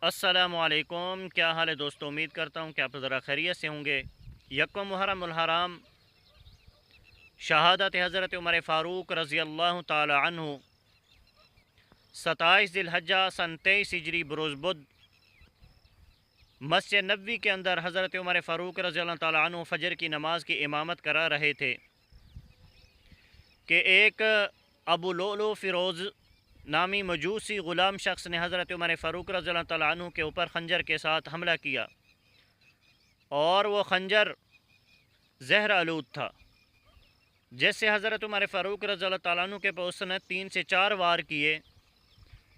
अस्सलामुअलैकुम। क्या हाल है दोस्तों? उम्मीद करता हूँ कि आप ज़रा खैरियत से होंगे। यकम मुहर्रम उल हराम शहादत हज़रत उमर फ़ारूक रज़ी अल्लाह ताला अन्हु 27 ज़िलहज्जा सन 23 हिजरी बरोज़ बुध मस्जिद नबवी के अंदर हज़रत उमर फ़ारूक रज़ी अल्लाह ताला अन्हु फ़जर की नमाज की इमामत करा रहे थे कि एक अबू लुलु फ़िरोज़ नामी मजूसी ग़ुलाम शख्स ने हज़रत उमर फ़ारूक रज़ी अल्लाह ताला अन्हु के ऊपर खंजर के साथ हमला किया और वो खंजर ज़हर आलूद था, जैसे हज़रत उमर फ़ारूक रज़ी अल्लाह ताला अन्हु के पर उसने 3 से 4 वार किए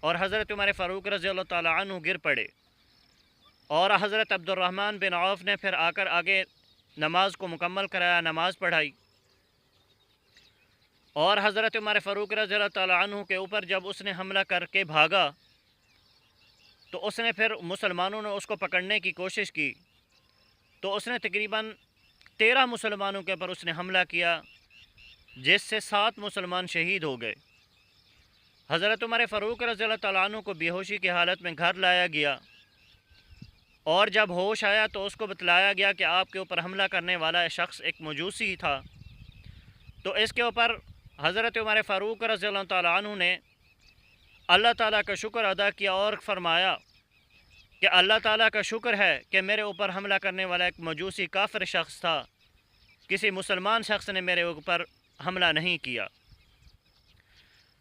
और हज़रत उमर फ़ारूक रज़ी अल्लाह ताला अन्हु गिर पड़े। और हज़रत अब्दुर्रहमान बिन औफ़ ने फिर आकर आगे नमाज को मुकम्मल कराया, नमाज पढ़ाई। और हज़रत उमर फ़ारूक रज़ी अल्लाह ताला अन्हु के ऊपर जब उसने हमला करके भागा तो उसने फिर मुसलमानों ने उसको पकड़ने की कोशिश की, तो उसने तकरीबन 13 मुसलमानों के ऊपर उसने हमला किया, जिससे 7 मुसलमान शहीद हो गए। हज़रत उमर फ़ारूक रज़ी अल्लाह ताला अन्हु को बेहोशी की हालत में घर लाया गया और जब होश आया तो उसको बतलाया गया कि आपके ऊपर हमला करने वाला शख्स एक मजूसी था। तो इसके ऊपर हज़रत उमर फ़ारूक रज़ी अल्लाह ताला अन्हु ने अल्लाह ताला का शुक्र अदा किया और फरमाया कि अल्लाह ताला का शुक्र है कि मेरे ऊपर हमला करने वाला एक मजूसी काफ़िर शख्स था, किसी मुसलमान शख्स ने मेरे ऊपर हमला नहीं किया।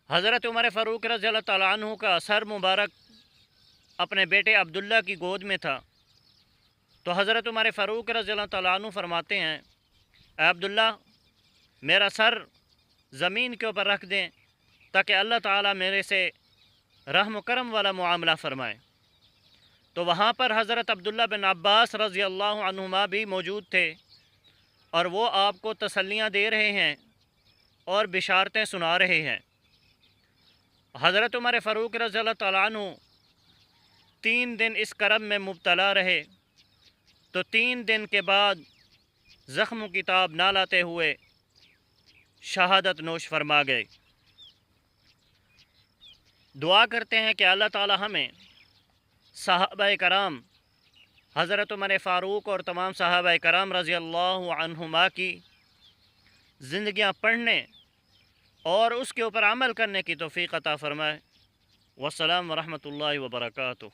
हज़रत उमर फ़ारूक रज़ी अल्लाह ताला अन्हु का सर मुबारक अपने बेटे अब्दुल्ला की गोद में था। तो हज़रत उमर फ़ारूक रज़ी अल्लाह ताला अन्हु फरमाते हैं, ऐ अब्दुल्ला, मेरा सर ज़मीन के ऊपर रख दें ताकि अल्लाह ताला मेरे से रहम करम वाला मुआमला फ़रमाए। तो वहाँ पर हज़रत अब्दुल्ला बिन अब्बास रज़ी अल्लाह अन्हुमा भी मौजूद थे और वो आपको तसल्लियाँ दे रहे हैं और बिशारतें सुना रहे हैं। हज़रत उमर फ़ारूक रज़ी अल्लाह ताला अन्हु 3 दिन इस करब में मुब्तला रहे, तो 3 दिन के बाद ज़ख्म की ताब ना लाते हुए शहादत नोश फरमा गए। दुआ करते हैं कि अल्लाह ताला हमें सहाबाए कराम हज़रत उमर फ़ारूक और तमाम सहाबाए कराम रज़ी अल्लाह अन्हुमा की ज़िंदगियाँ पढ़ने और उसके ऊपर अमल करने की तौफ़ीक़ अता फ़रमाए। वस्सलाम व रहमतुल्लाहि व बरकातुहू।